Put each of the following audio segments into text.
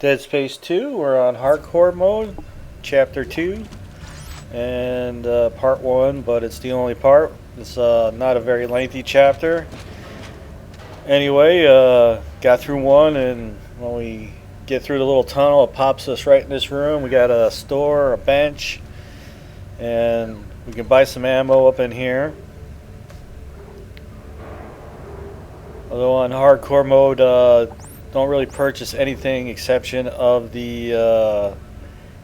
Dead Space 2, we're on hardcore mode, chapter 2, and part 1, but it's the only part. It's not a very lengthy chapter. Anyway, got through 1, and when we get through the little tunnel, it pops us right in this room. We got a store, a bench, and we can buy some ammo up in here. Although on hardcore mode, don't really purchase anything exception of the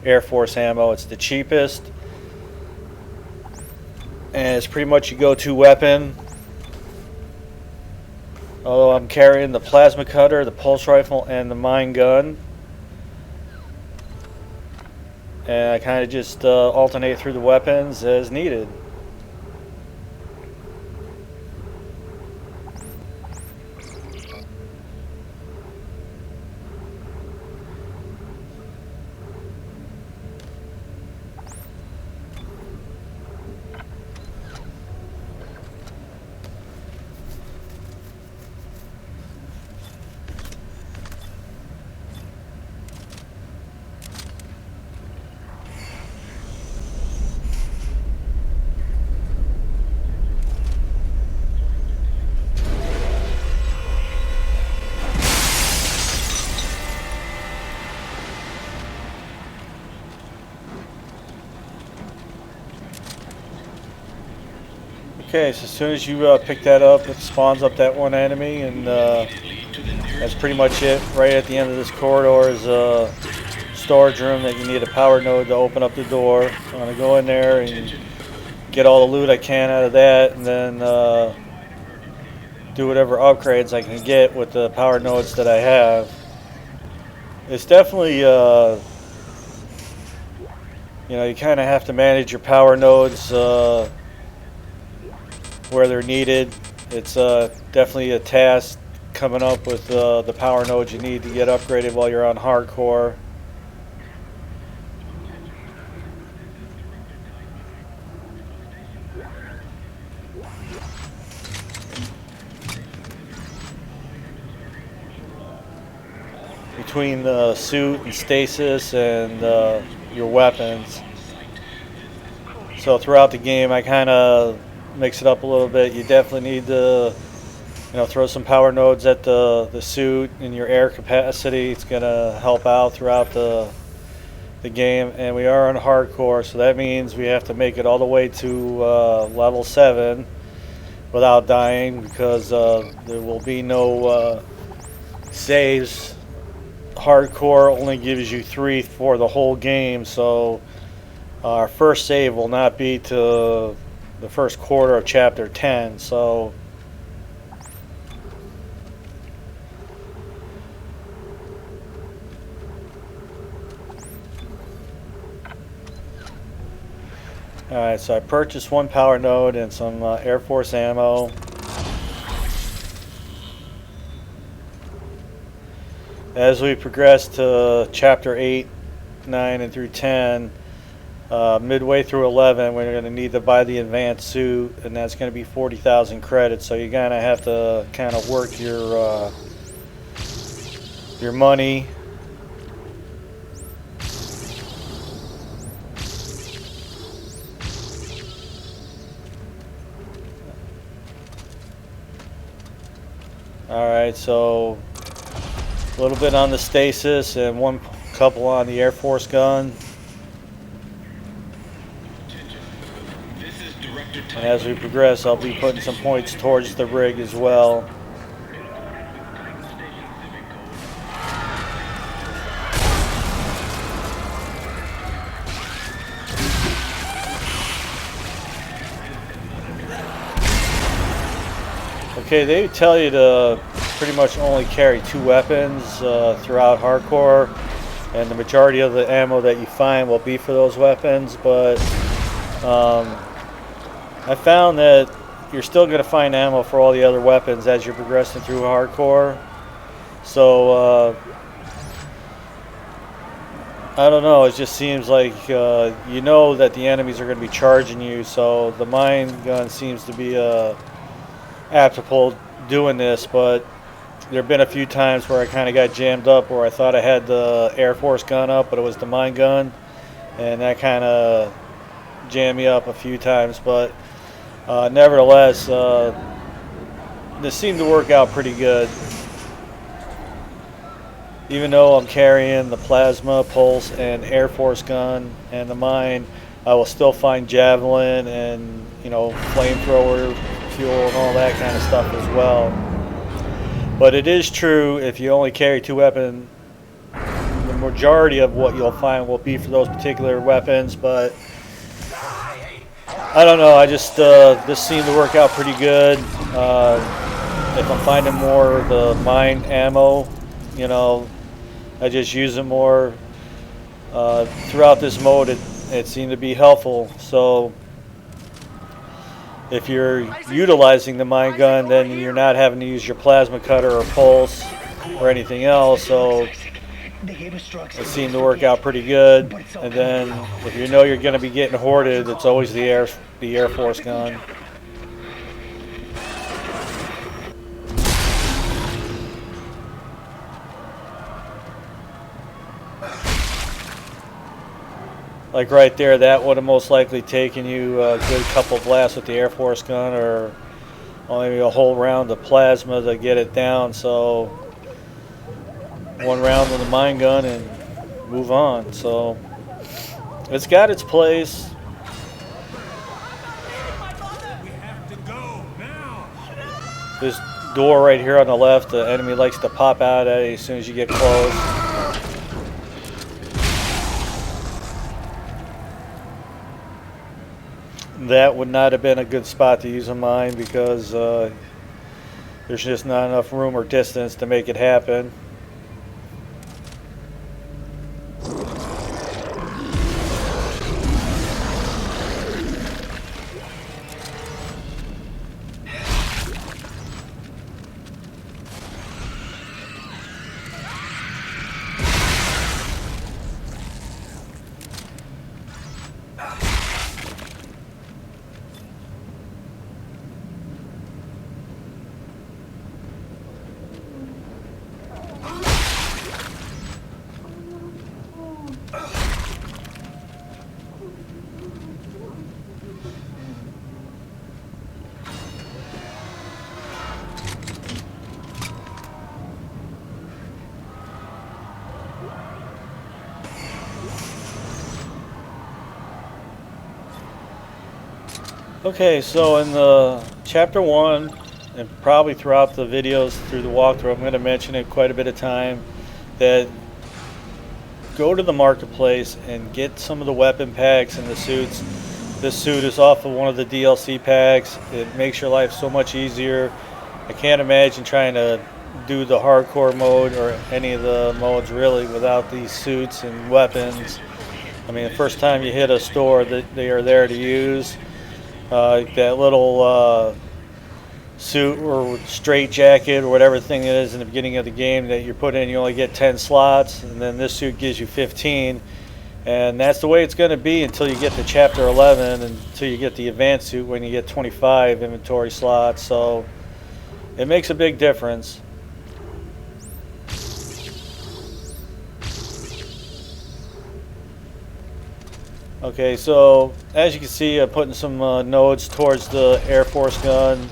Air Force ammo. It's the cheapest, and it's pretty much your go-to weapon. Although I'm carrying the plasma cutter, the pulse rifle, and the mine gun, and I kind of just alternate through the weapons as needed. Okay, so as soon as you pick that up, it spawns up that one enemy, and that's pretty much it. Right at the end of this corridor is a storage room that you need a power node to open up the door. I'm going to go in there and get all the loot I can out of that, and then do whatever upgrades I can get with the power nodes that I have. It's definitely, you kind of have to manage your power nodes where they're needed. It's definitely a task coming up with the power nodes you need to get upgraded while you're on hardcore. Between the suit and stasis and your weapons. So throughout the game I kind of mix it up a little bit. You definitely need to throw some power nodes at the suit and your air capacity. It's going to help out throughout the game. And we are on hardcore, so that means we have to make it all the way to level 7 without dying, because there will be no saves. Hardcore only gives you 3 for the whole game, so our first save will not be to the first quarter of chapter 10. So alright, so I purchased 1 power node and some Air Force ammo. As we progress to chapter 8, 9, and through 10, midway through 11, we're going to need to buy the advanced suit, and that's going to be 40,000 credits. So you're going to have to kind of work your money. All right, so a little bit on the stasis and one couple on the Air Force gun. And as we progress, I'll be putting some points towards the rig as well. Okay, they tell you to pretty much only carry 2 weapons throughout hardcore, and the majority of the ammo that you find will be for those weapons, but I found that you're still going to find ammo for all the other weapons as you're progressing through hardcore. So I don't know, it just seems like you know that the enemies are going to be charging you, so the mine gun seems to be applicable doing this, but there have been a few times where I kind of got jammed up where I thought I had the Air Force gun up, but it was the mine gun, and that kind of jammed me up a few times. But nevertheless, this seemed to work out pretty good. Even though I'm carrying the plasma, pulse, and Air Force gun and the mine, I will still find javelin and, you know, flamethrower fuel and all that kind of stuff as well. But it is true, if you only carry two weapons, the majority of what you'll find will be for those particular weapons. But I don't know, I just this seemed to work out pretty good. If I'm finding more of the mine ammo, you know, I just use it more. Throughout this mode, it seemed to be helpful. So if you're utilizing the mine gun, then you're not having to use your plasma cutter or pulse or anything else. So it seemed to work out pretty good. And then if you know you're going to be getting hoarded, it's always the Air Force gun. Like right there, that would have most likely taken you a good couple blasts with the Air Force gun, or only a whole round of plasma to get it down. So one round with the mine gun and move on. So it's got its place. This door right here on the left, the enemy likes to pop out at it as soon as you get close. That would not have been a good spot to use a mine because there's just not enough room or distance to make it happen. Okay, so in the chapter 1, and probably throughout the videos through the walkthrough, I'm going to mention it quite a bit of time, that go to the marketplace and get some of the weapon packs and the suits. This suit is off of one of the DLC packs. It makes your life so much easier. I can't imagine trying to do the hardcore mode or any of the modes really without these suits and weapons. I mean, the first time you hit a store, that they are there to use. That little suit or straight jacket or whatever thing it is in the beginning of the game that you put in, you only get 10 slots, and then this suit gives you 15. And that's the way it's going to be until you get to chapter 11, until you get the advanced suit when you get 25 inventory slots. So it makes a big difference. Okay, so as you can see, I'm putting some nodes towards the Air Force gun,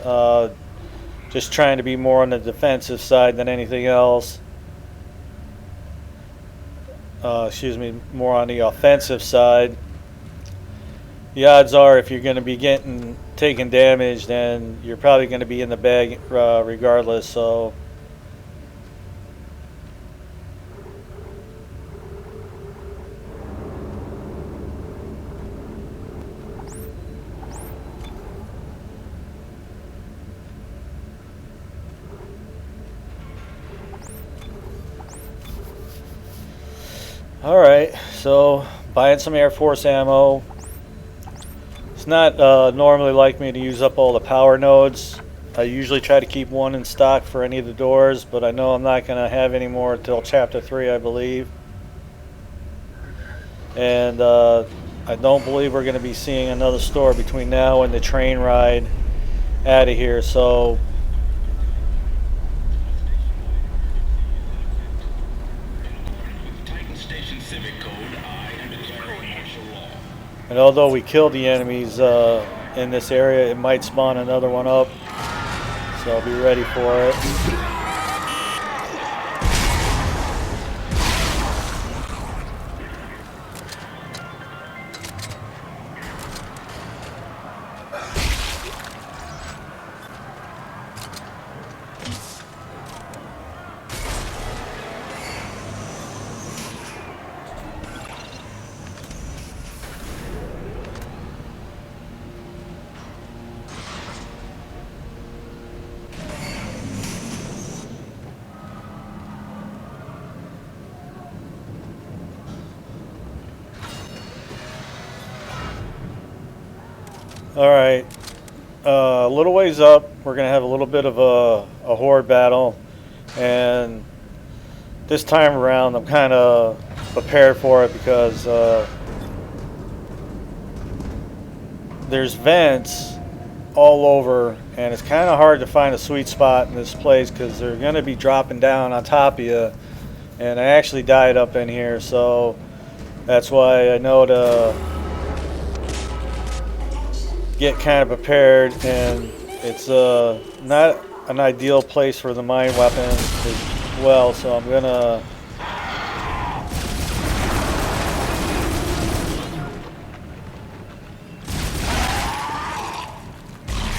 just trying to be more on the defensive side than anything else. Excuse me, more on the offensive side. The odds are if you're going to be taking damage, then you're probably going to be in the bag regardless. So alright, so buying some Air Force ammo. It's not normally like me to use up all the power nodes. I usually try to keep one in stock for any of the doors, but I know I'm not going to have any more until chapter 3, I believe. And I don't believe we're going to be seeing another store between now and the train ride out of here. So And although we killed the enemies in this area, it might spawn another one up. So I'll be ready for it. Alright, a little ways up, we're going to have a little bit of a horde battle, and this time around I'm kind of prepared for it because there's vents all over, and it's kind of hard to find a sweet spot in this place because they're going to be dropping down on top of you, and I actually died up in here, so that's why I know to get kind of prepared, and it's not an ideal place for the mine weapons as well, so I'm gonna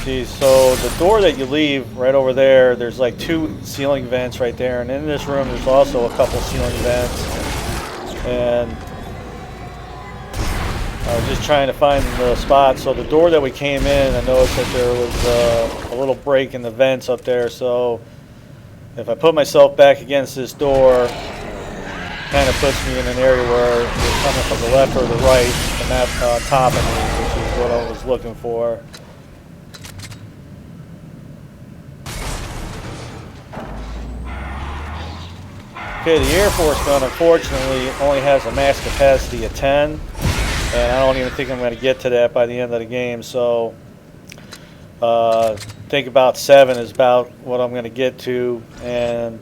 see. So the door that you leave right over there, there's like 2 ceiling vents right there, and in this room there's also a couple ceiling vents, and I was just trying to find the spot. So the door that we came in, I noticed that there was a little break in the vents up there. So if I put myself back against this door, kind of puts me in an area where you're coming from the left or the right, and not on top of me, which is what I was looking for. Okay, the Air Force gun unfortunately only has a max capacity of 10. And I don't even think I'm going to get to that by the end of the game, so think about 7 is about what I'm going to get to, and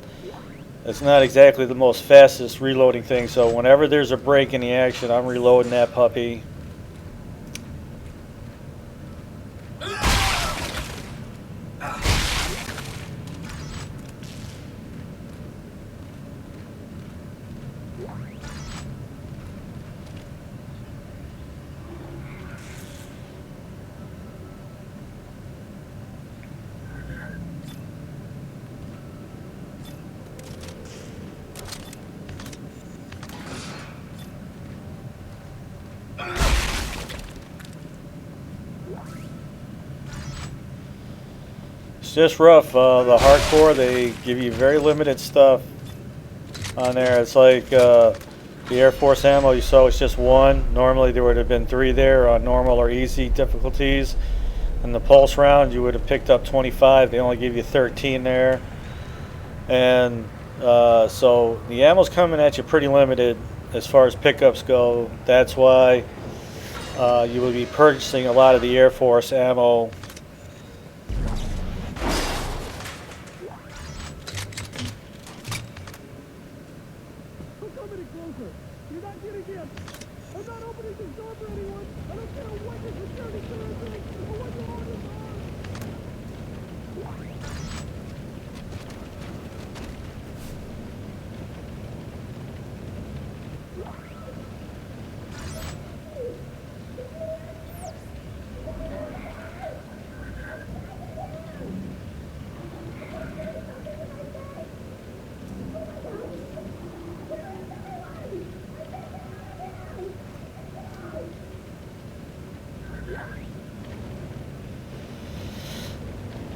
it's not exactly the most fastest reloading thing, so whenever there's a break in the action, I'm reloading that puppy. It's just rough. The hardcore, they give you very limited stuff on there. It's like the Air Force ammo you saw was just 1. Normally there would have been 3 there on normal or easy difficulties. In the pulse round you would have picked up 25. They only give you 13 there. And so the ammo's coming at you pretty limited as far as pickups go. That's why you will be purchasing a lot of the Air Force ammo.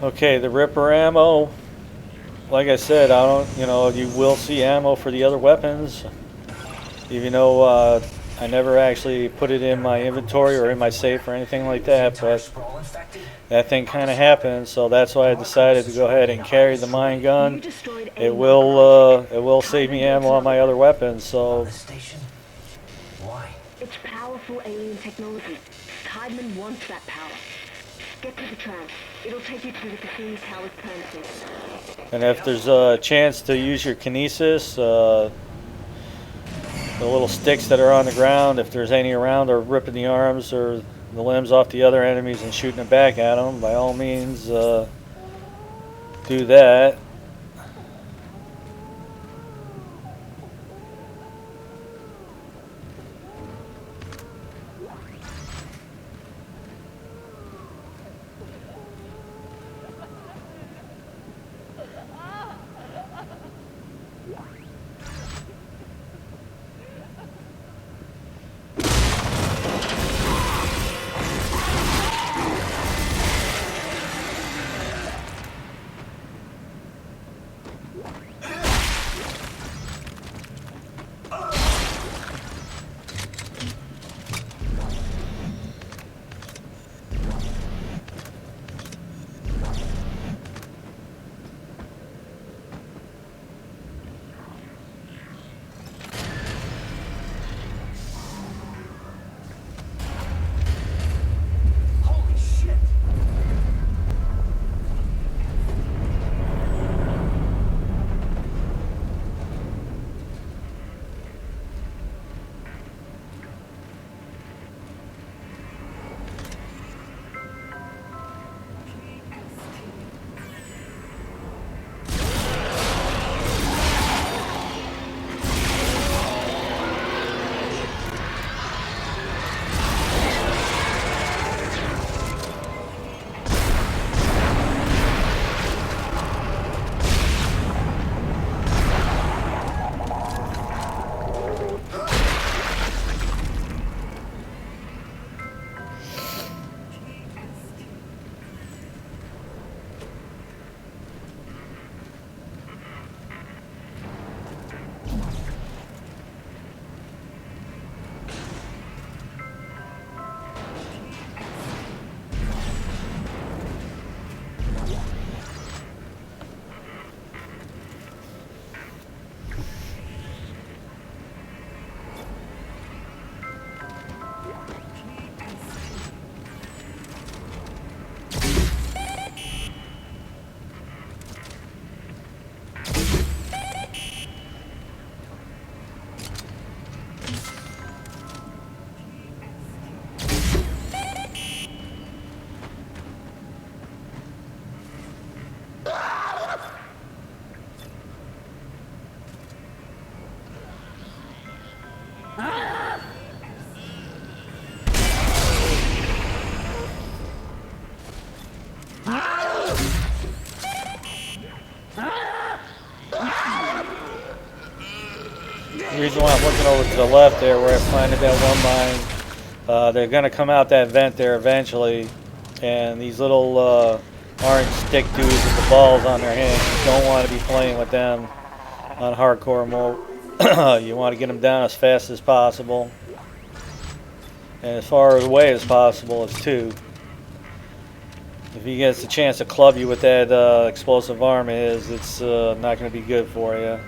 Okay, the Ripper ammo, like I said, you will see ammo for the other weapons, even though I never actually put it in my inventory or in my safe or anything like that, but that thing kind of happened, so that's why I decided to go ahead and carry the mine gun. It will save me ammo on my other weapons, so. Why? It's powerful alien technology. Tideman wants that power. Get to the tram. It'll take you to the Cassini Tower's premises. And if there's a chance to use your kinesis, the little sticks that are on the ground, if there's any around, or ripping the arms or the limbs off the other enemies and shooting it back at them, by all means do that. The reason why I'm looking over to the left there where I planted that one mine, they're going to come out that vent there eventually, and these little orange stick dudes with the balls on their hands, you don't want to be playing with them on hardcore mode. You want to get them down as fast as possible and as far away as possible as two. If he gets a chance to club you with that explosive arm of his, it's not going to be good for you.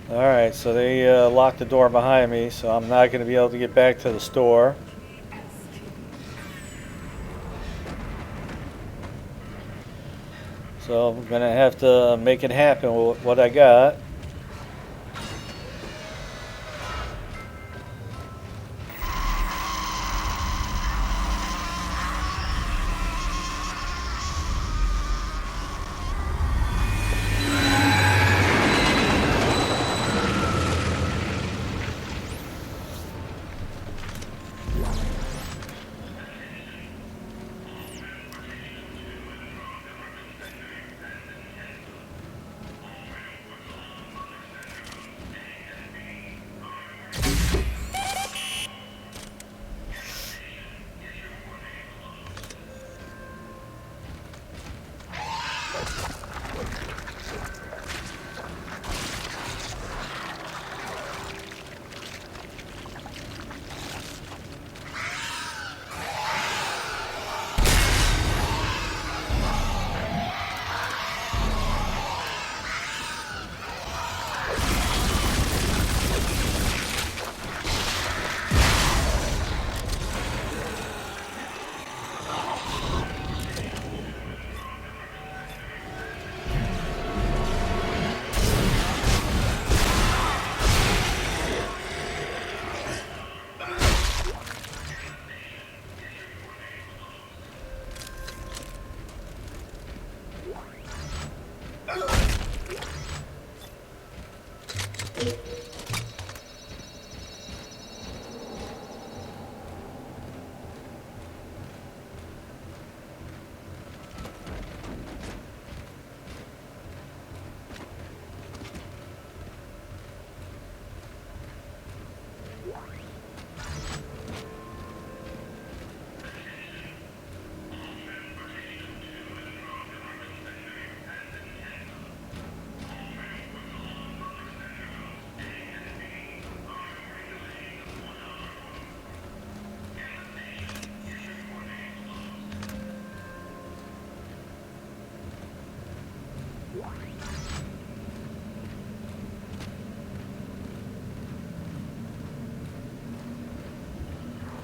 Alright, so they locked the door behind me, so I'm not going to be able to get back to the store. So I'm going to have to make it happen with what I got.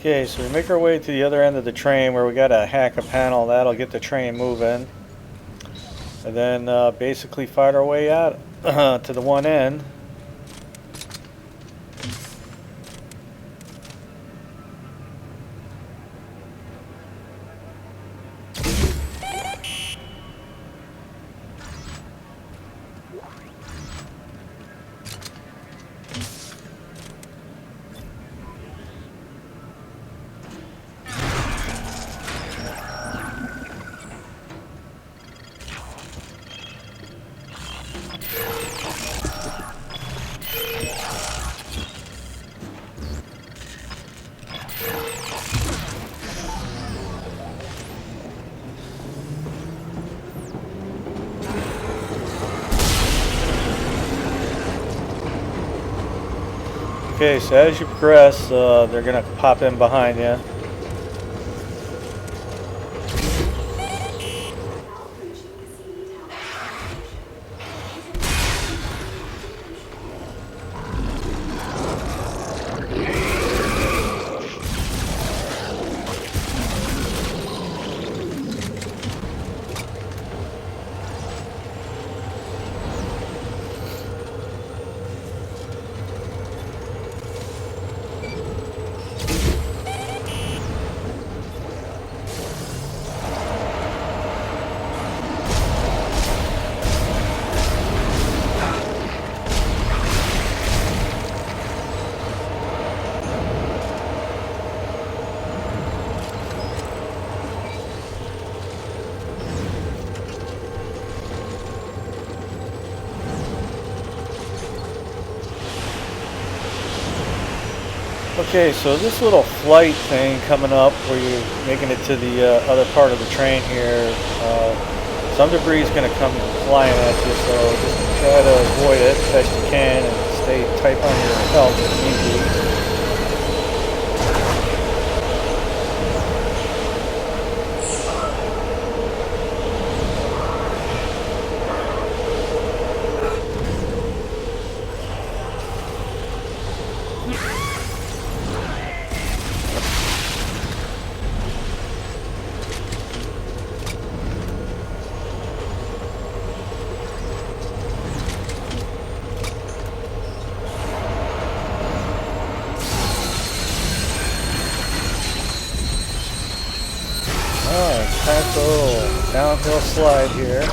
Okay, so we make our way to the other end of the train where we gotta hack a panel. That'll get the train moving. And then basically fight our way out to the one end. Okay, so as you progress, they're gonna pop in behind you. Okay, so this little flight thing coming up where you're making it to the other part of the train here, some debris is going to come flying at you, so just try to avoid it as best you can and stay tight on your belt if need be. Past a little downhill slide here.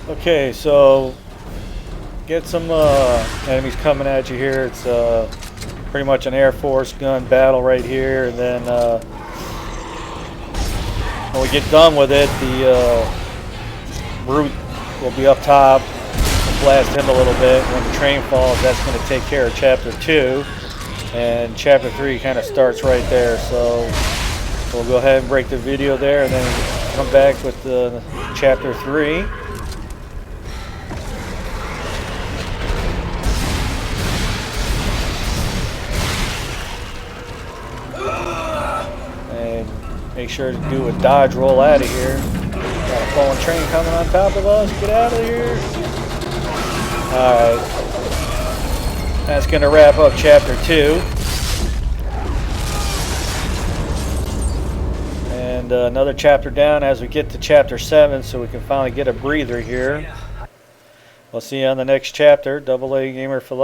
Okay, so get some enemies coming at you here. It's pretty much an Air Force gun battle right here, and then when we get done with it, the brute will be up top. We'll blast him a little bit. When the train falls, that's going to take care of Chapter 2, and Chapter 3 kind of starts right there. So we'll go ahead and break the video there, and then come back with Chapter 3. Make sure to do a dodge roll out of here. Got a falling train coming on top of us. Get out of here. Alright. That's going to wrap up Chapter 2. And another chapter down as we get to Chapter 7, so we can finally get a breather here. We'll see you on the next chapter. AA Gamer for Life.